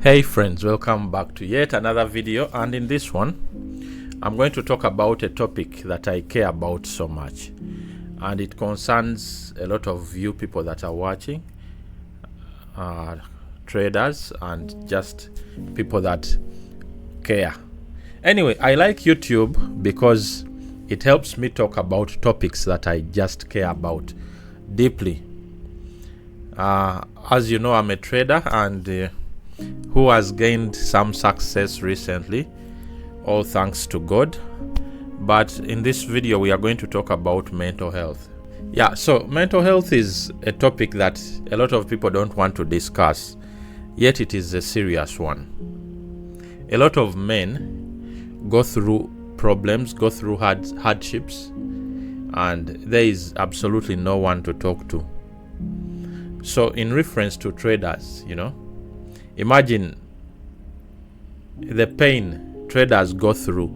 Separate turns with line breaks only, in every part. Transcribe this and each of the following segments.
Hey friends, welcome back to yet another video, and in this one I'm going to talk about a topic that I care about so much, and it concerns a lot of you people that are watching, traders and just people that care. Anyway, I like YouTube because it helps me talk about topics that I just care about deeply. As you know, I'm a trader and who has gained some success recently, all thanks to God. But in this video we are going to talk about mental health. So mental health is a topic that a lot of people don't want to discuss, yet it is a serious one. A lot of men go through problems, go through hardships, and there is absolutely no one to talk to. So in reference to traders, imagine the pain traders go through.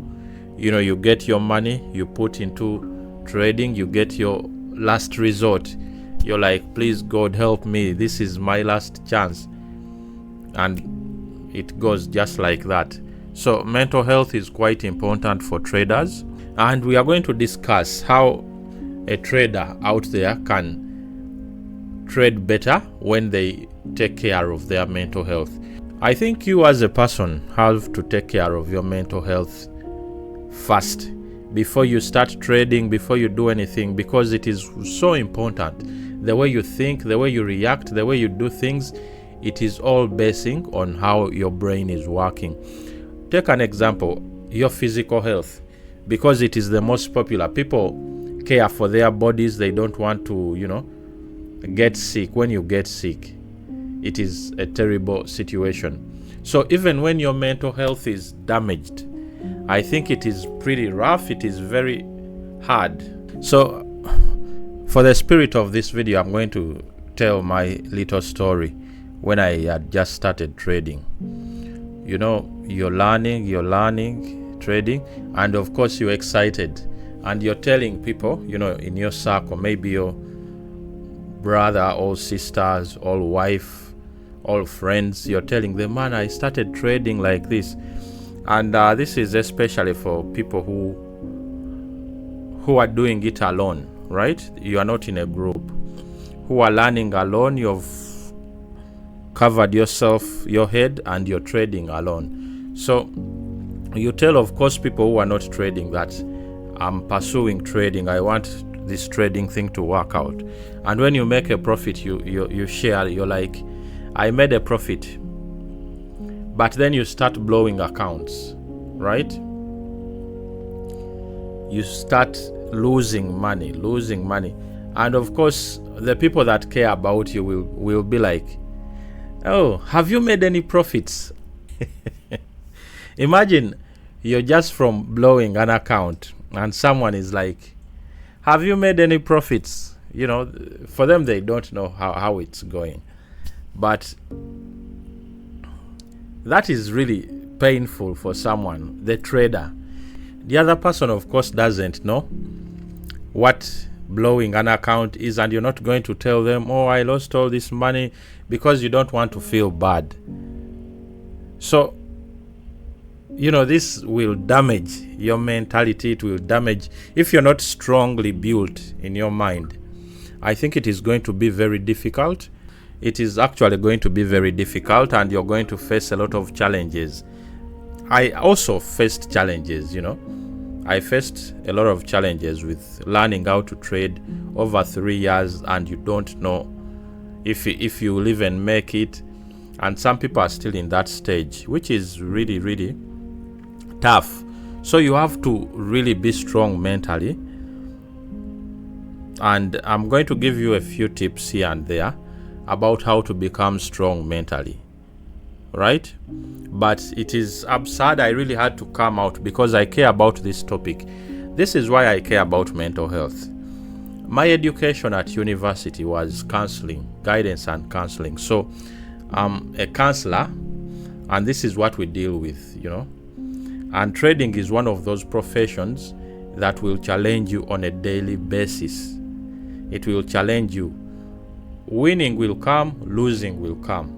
You get your money, you put into trading, you get your last resort. You're like, please God help me, this is my last chance. And it goes just like that. So mental health is quite important for traders. And we are going to discuss how a trader out there can trade better when they take care of their mental health. I think you as a person have to take care of your mental health first before you start trading, before you do anything, because it is so important. The way you think, the way you react, the way you do things, it is all basing on how your brain is working. Take an example, your physical health, because it is the most popular. People care for their bodies. They don't want to, get sick. When you get sick, it is a terrible situation. So even when your mental health is damaged, I think it is pretty rough. It is very hard. So for the spirit of this video, I'm going to tell my little story when I had just started trading. You're learning trading, and of course you're excited, and you're telling people, in your circle, maybe your brother or sisters or wife or friends, you're telling them, man, I started trading like this. And this is especially for people who are doing it alone, right? You are not in a group, who are learning alone. You've covered yourself, your head, and you're trading alone. So you tell, of course, people who are not trading that I'm pursuing trading, I want this trading thing to work out. And when you make a profit, you share. You're like, I made a profit. But then you start blowing accounts, right? You start losing money. And of course, the people that care about you will be like, oh, have you made any profits? Imagine you're just from blowing an account and someone is like, have you made any profits? For them, they don't know how it's going. But that is really painful for someone, the trader. The other person, of course, doesn't know what blowing an account is, and you're not going to tell them, oh, I lost all this money, because you don't want to feel bad. So, this will damage your mentality. It will damage, if you're not strongly built in your mind, I think it is going to be very difficult. It is actually going to be very difficult, and you're going to face a lot of challenges. I also faced challenges, I faced a lot of challenges with learning how to trade over 3 years, and you don't know if you will even make it. And some people are still in that stage, which is really, really tough. So you have to really be strong mentally. And I'm going to give you a few tips here and there about how to become strong mentally, right? But it is absurd. I really had to come out because I care about this topic. This is why I care about mental health. My education at university was counseling, guidance and counseling. So I'm a counselor, and this is what we deal with, And trading is one of those professions that will challenge you on a daily basis. It will challenge you. Winning will come, losing will come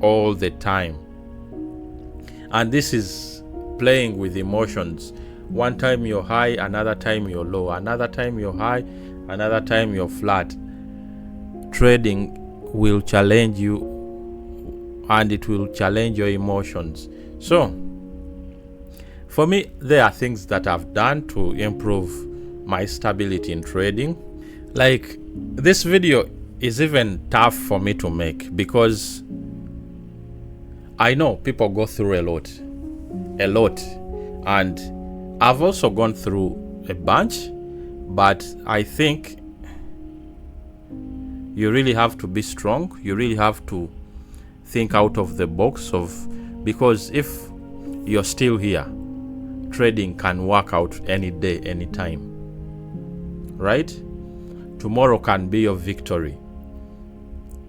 all the time. And this is playing with emotions. One time you're high, another time you're low, another time you're high, another time you're flat. Trading will challenge you, and it will challenge your emotions. So for me, there are things that I've done to improve my stability in trading. Like, this video is even tough for me to make because I know people go through a lot, and I've also gone through a bunch, but I think you really have to be strong. You really have to think out of the box, because if you're still here, trading can work out any day, any time, right? Tomorrow can be your victory.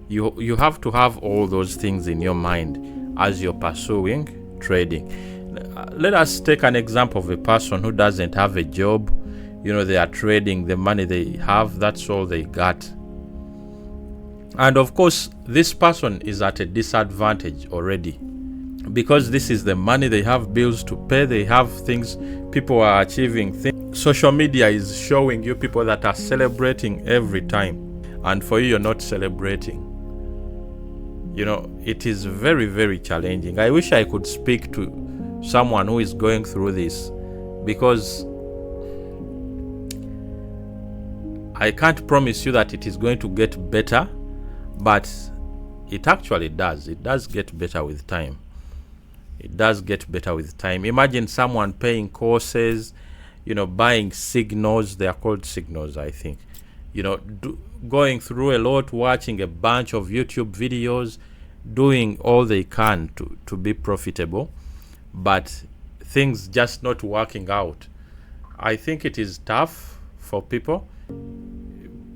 You have to have all those things in your mind as you're pursuing trading. Let us take an example of a person who doesn't have a job. They are trading. The money they have, that's all they got. And of course, this person is at a disadvantage already, because this is the money they have, bills to pay, they have things, people are achieving things. Social media is showing you people that are celebrating every time, and for you, you're not celebrating. It is very, very challenging. I wish I could speak to someone who is going through this, because I can't promise you that it is going to get better, but it actually does. It does get better with time. It does get better with time. Imagine someone paying courses, buying signals. They are called signals, I think. Going through a lot, watching a bunch of YouTube videos, doing all they can to be profitable, but things just not working out. I think it is tough for people.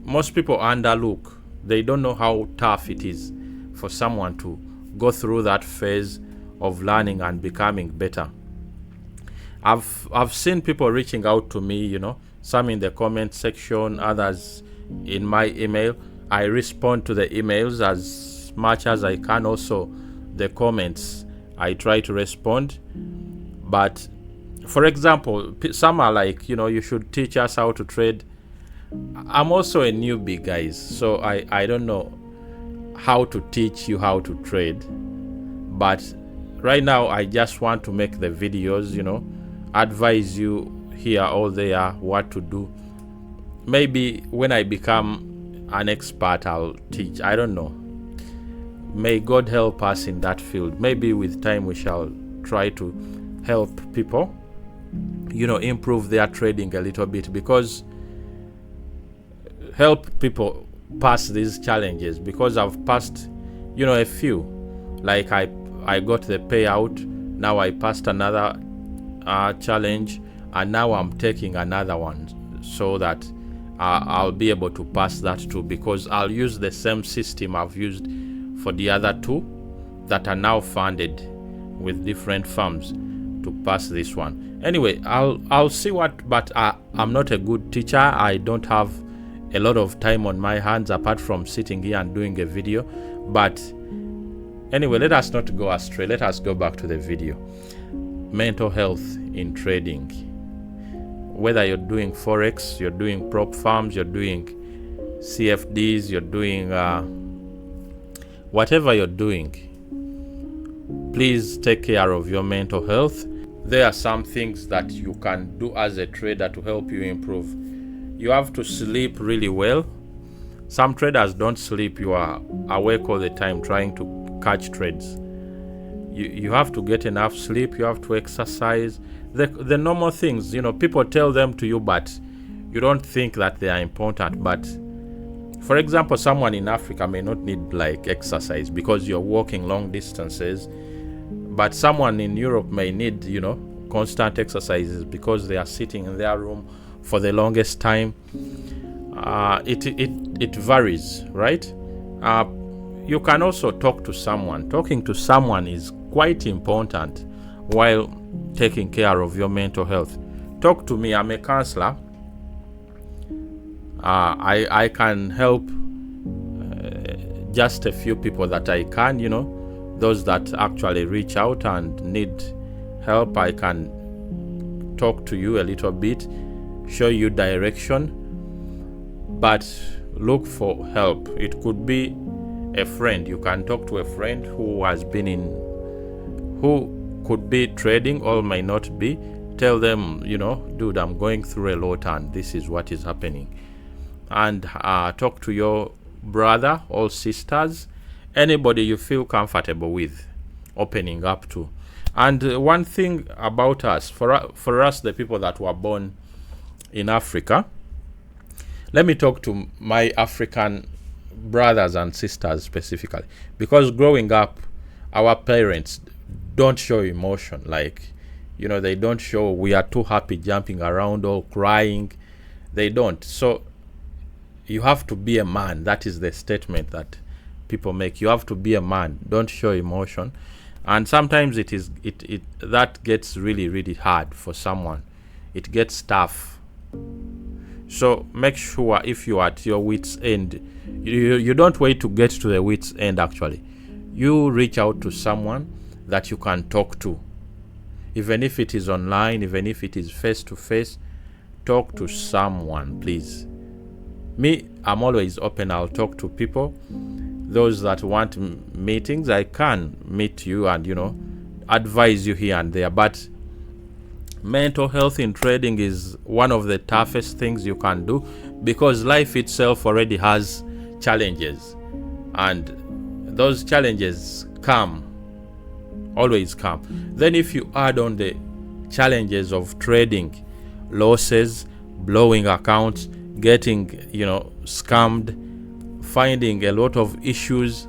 Most people underlook. They don't know how tough it is for someone to go through that phase of learning and becoming better. I've seen people reaching out to me, some in the comment section, others in my email. I respond to the emails as much as I can. Also, the comments, I try to respond. But for example, some are like, you should teach us how to trade. I'm also a newbie, guys, so I don't know how to teach you how to trade. But right now, I just want to make the videos, advise you here or there what to do. Maybe when I become an expert, I'll teach. I don't know. May God help us in that field. Maybe with time we shall try to help people, improve their trading a little bit, because help people pass these challenges, because I've passed, a few. Like I got the payout. Now I passed another challenge, and now I'm taking another one, so that I'll be able to pass that too, because I'll use the same system I've used for the other two that are now funded with different firms to pass this one. Anyway, I'll see what, but I'm not a good teacher. I don't have a lot of time on my hands apart from sitting here and doing a video. But anyway, let us not go astray. Let us go back to the video. Mental health in trading. Whether you're doing forex, you're doing prop farms, you're doing CFDs, you're doing whatever you're doing, please take care of your mental health. There are some things that you can do as a trader to help you improve. You have to sleep really well. Some traders don't sleep. You are awake all the time trying to catch trades. You have to get enough sleep. You have to exercise. The normal things, people tell them to you, but you don't think that they are important. But for example, someone in Africa may not need like exercise because you're walking long distances, but someone in Europe may need, constant exercises because they are sitting in their room for the longest time. It varies, right? You can also talk to someone. Talking to someone is quite important while taking care of your mental health. Talk to me. I'm a counselor. I can help just a few people that I can, those that actually reach out and need help, I can talk to you a little bit, show you direction, but look for help. It could be a friend. You can talk to a friend who has been in, who could be trading or may not be. Tell them, dude, I'm going through a lot and this is what is happening. And talk to your brother or sisters, anybody you feel comfortable with opening up to. And one thing about us, for us, the people that were born in Africa, let me talk to my African brothers and sisters specifically, because growing up, our parents don't show emotion. They don't show we are too happy jumping around or crying. They don't. So you have to be a man. That is the statement that people make. You have to be a man. Don't show emotion. And sometimes it that gets really, really hard for someone. It gets tough. So make sure, if you are at your wit's end, you don't wait to get to the wit's end. Actually, you reach out to someone that you can talk to, even if it is online, even if it is face to face. Talk to someone, please. Me, I'm always open. I'll talk to people. Those that want meetings, I can meet you and advise you here and there. But mental health in trading is one of the toughest things you can do, because life itself already has challenges, and those challenges always come. Then if you add on the challenges of trading, losses, blowing accounts, getting scammed, finding a lot of issues,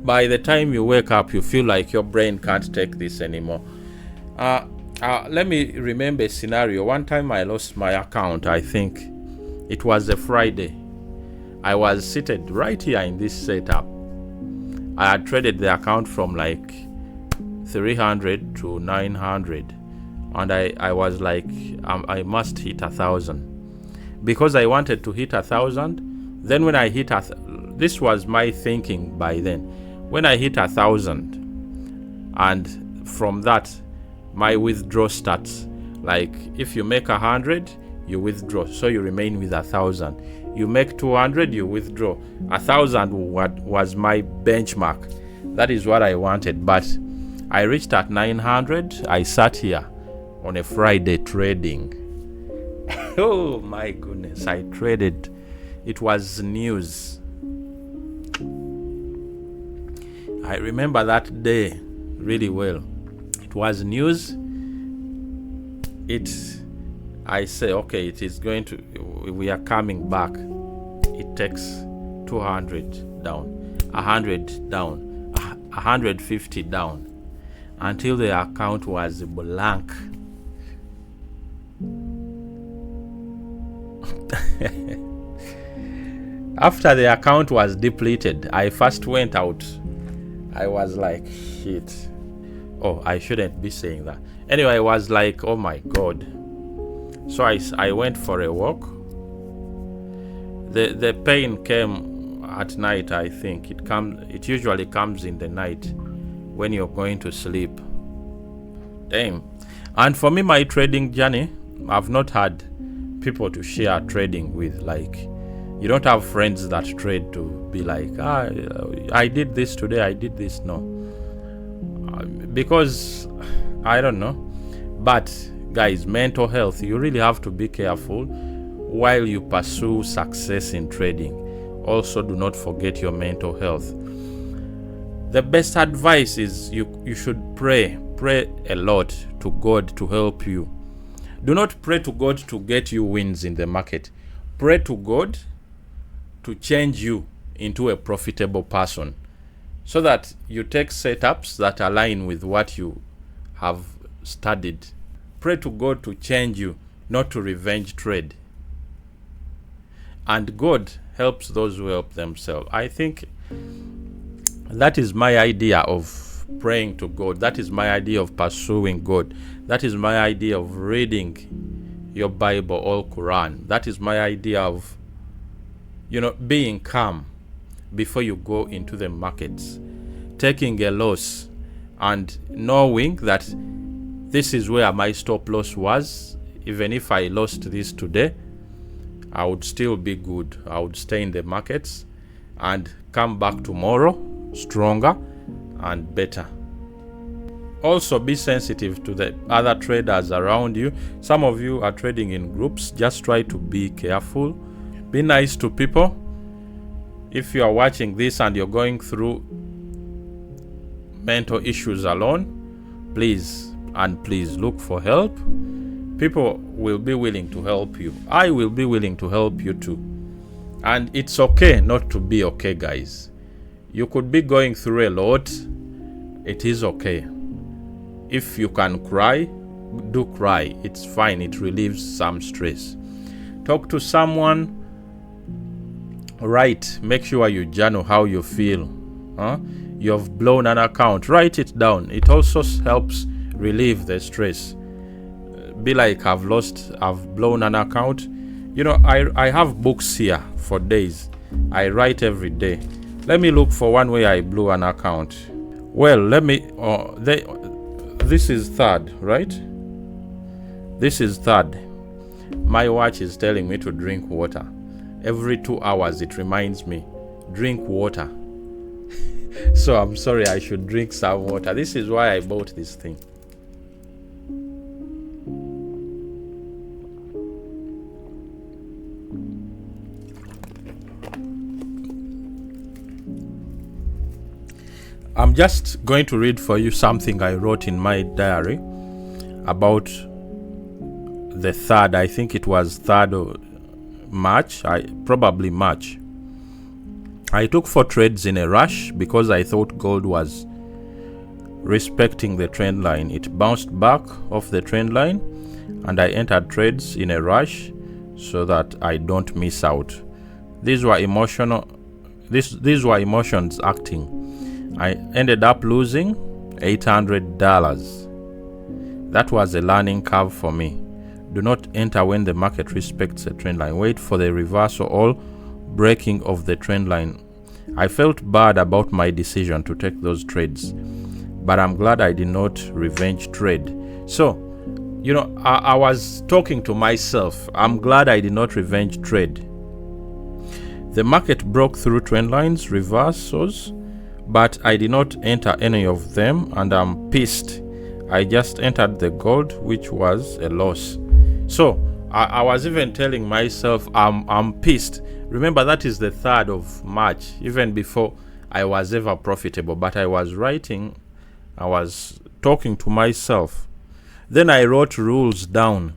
by the time you wake up, you feel like your brain can't take this anymore. Let me remember a scenario. One time I lost my account. I think it was a Friday. I was seated right here in this setup. I had traded the account from 300 to 900, and I was like, I must hit 1,000, because I wanted to hit 1,000. Then when I hit this was my thinking by then. When I hit 1,000, and from that my withdrawal starts. Like, if you make 100, you withdraw, so you remain with 1,000. You make 200, you withdraw. 1,000 was my benchmark. That is what I wanted. But I reached at 900. I sat here on a Friday trading. Oh my goodness, I traded. It was news. I remember that day really well. It was news. I say, okay, it is going to, we are coming back. It takes 200 down, 100 down, 150 down, until the account was blank. After the account was depleted, I first went out. I was like, shit. Oh, I shouldn't be saying that. Anyway, I was like, oh my God. So I went for a walk. The pain came at night. I think it usually comes in the night when you're going to sleep. Damn. And for me, my trading journey, I've not had people to share trading with. Like, you don't have friends that trade to be like, I did this today, I did this. No, because I don't know. But guys, mental health, you really have to be careful while you pursue success in trading. Also, do not forget your mental health. The best advice is you should pray a lot to God to help you. Do not pray to God to get you wins in the market. Pray to God to change you into a profitable person, so that you take setups that align with what you have studied. Pray to God to change you, not to revenge trade. And God helps those who help themselves. I think that is my idea of praying to God. That is my idea of pursuing God. That is my idea of reading your Bible or Quran. That is my idea of, being calm. before you go into the markets. Taking a loss and knowing that this is where my stop loss was, even if I lost this today, I would still be good. I would stay in the markets and come back tomorrow stronger and better. Also, be sensitive to the other traders around you. Some of you are trading in groups. Just try to be careful. Be nice to people. If you are watching this and you're going through mental issues alone, please look for help. People will be willing to help you. I will be willing to help you too. And it's okay not to be okay, guys. You could be going through a lot. It is okay. If you can cry, do cry. It's fine. It relieves some stress. Talk to someone. Write. Make sure you journal how you feel. You've blown an account. Write it down. It also helps relieve the stress. Be like, I've blown an account. You know, I have books here for days. I write every day. Let me look for one way I blew an account. Well, this is third, right? This is third. My watch is telling me to drink water. Every 2 hours it reminds me, drink water. So I'm sorry, I should drink some water. This is why I bought this thing. I'm just going to read for you something I wrote in my diary about the 3rd. I think it was 3rd of March. Probably March. I took 4 trades in a rush because I thought gold was respecting the trend line. It bounced back off the trend line and I entered trades in a rush so that I don't miss out. These were emotions acting. I ended up losing $800. That was a learning curve for me. Do not enter when the market respects the trend line. Wait for the reversal or breaking of the trend line. I felt bad about my decision to take those trades, but I'm glad I did not revenge trade. So, you know, I was talking to myself. I'm glad I did not revenge trade. The market broke through trend lines, reversals, but I did not enter any of them and I'm pissed. I just entered the gold, which was a loss. So I was even telling myself I'm pissed. Remember, that is the 3rd of March, even before I was ever profitable. But I was writing, I was talking to myself. Then I wrote rules down.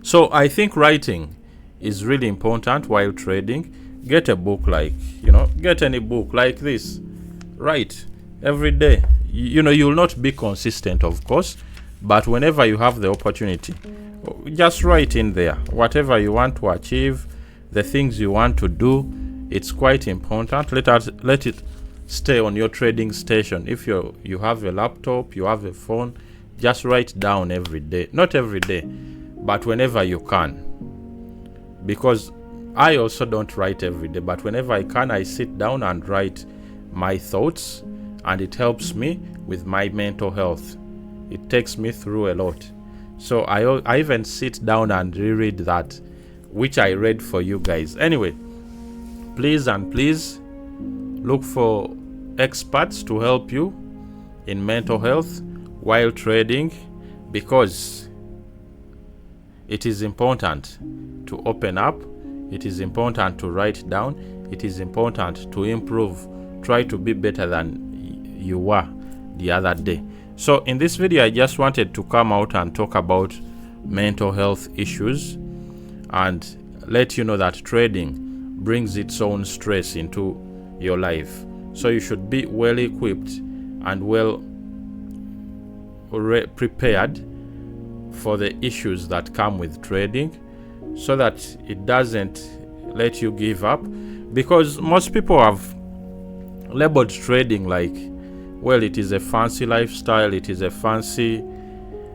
So I think writing is really important while trading. Get a book, get any book like this. Write every day. You know, you'll not be consistent, of course, but whenever you have the opportunity, just write in there whatever you want to achieve, the things you want to do. It's quite important. Let it stay on your trading station. If you have a laptop, you have a phone, just write down every day. Not every day, but whenever you can. Because I also don't write every day, but whenever I can, I sit down and write my thoughts, and it helps me with my mental health. It takes me through a lot. So I even sit down and reread that, which I read for you guys. Anyway, please look for experts to help you in mental health while trading, because it is important to open up. It is important to write down. It is important to improve. Try to be better than you were the other day. So in this video, I just wanted to come out and talk about mental health issues and let you know that trading brings its own stress into your life. So you should be well equipped and well prepared for the issues that come with trading, so that it doesn't let you give up. Because most people have labeled trading like, well, it is a fancy lifestyle, it is a fancy,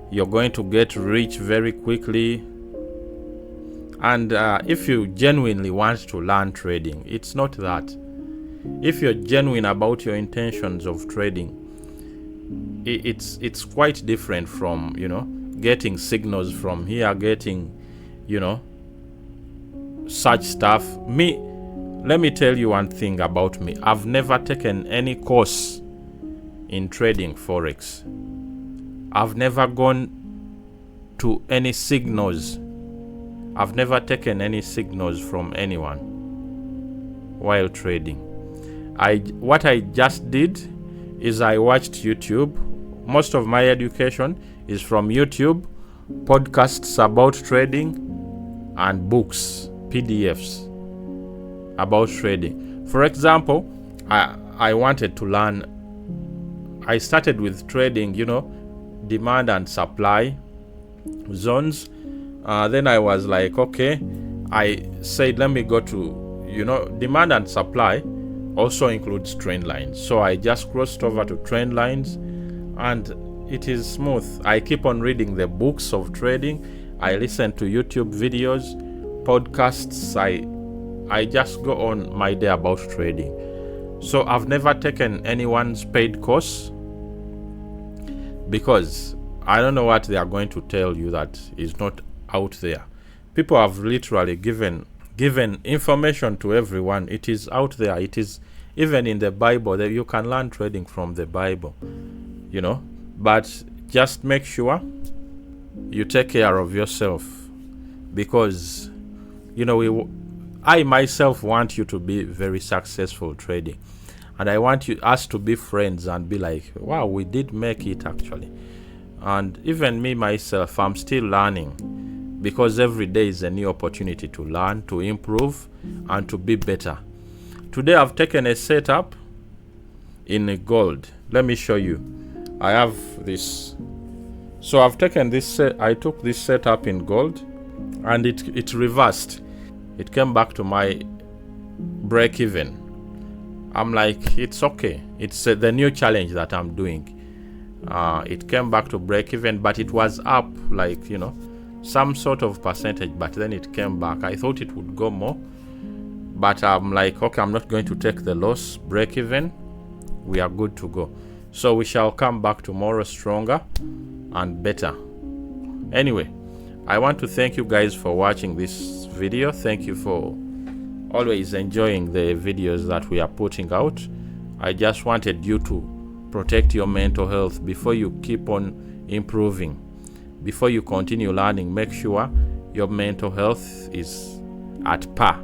you're going to get rich very quickly. And if you genuinely want to learn trading, it's not that. if you're genuine about your intentions of trading, it's quite different from, getting signals from here, getting, such stuff. Let me tell you one thing about me. I've never taken any course in trading forex. I've never gone to any signals. I've never taken any signals from anyone while trading. What I just did is I watched YouTube. Most of my education is from YouTube, podcasts about trading, and books, PDFs about trading. For example, I wanted to learn. I started with trading, demand and supply zones. Then I was like, okay, I said, let me go to, demand and supply also includes trend lines. So I just crossed over to trend lines, and it is smooth. I keep on reading the books of trading. I listen to YouTube videos, podcasts. I just go on my day about trading. So I've never taken anyone's paid course, because I don't know what they are going to tell you that is not out there. People have literally given information to everyone. It is out there. It is even in the Bible that you can learn trading from the Bible, but just make sure you take care of yourself, because I myself want you to be very successful trading, and I want us to be friends and be like, wow, we did make it actually. And even me myself, I'm still learning, because every day is a new opportunity to learn, to improve, and to be better. Today I've taken a setup in gold. Let me show you. I have this. So I've taken this. I took this setup in gold, and it reversed. It came back to my break even. I'm like, it's okay. It's the new challenge that I'm doing. It came back to break even, but it was up like, some sort of percentage, but then it came back. I thought it would go more, but I'm like, okay, I'm not going to take the loss. Break even, we are good to go. So we shall come back tomorrow stronger and better. Anyway, I want to thank you guys for watching this video. Thank you for always enjoying the videos that we are putting out. I just wanted you to protect your mental health before you keep on improving. Before you continue learning, make sure your mental health is at par.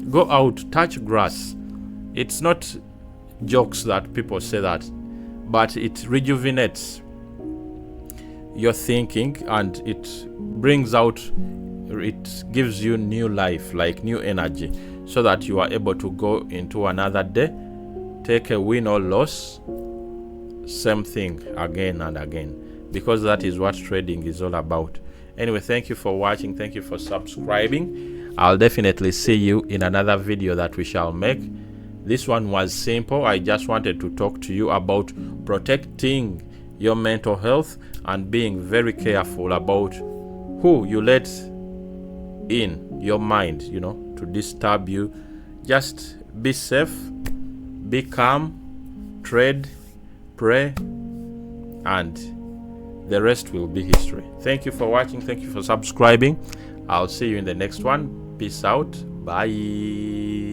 Go out, touch grass. It's not jokes that people say that, but it rejuvenates your thinking, and it brings out, it gives you new life, like new energy, so that you are able to go into another day, take a win or loss, same thing again and again, because that is what trading is all about. Anyway, thank you for watching. Thank you for subscribing. I'll definitely see you in another video that we shall make. This one was simple. I just wanted to talk to you about protecting your mental health and being very careful about who you let in your mind, to disturb you. Just be safe, be calm, trade, pray, and the rest will be history. Thank you for watching. Thank you for subscribing. I'll see you in the next one. Peace out. Bye.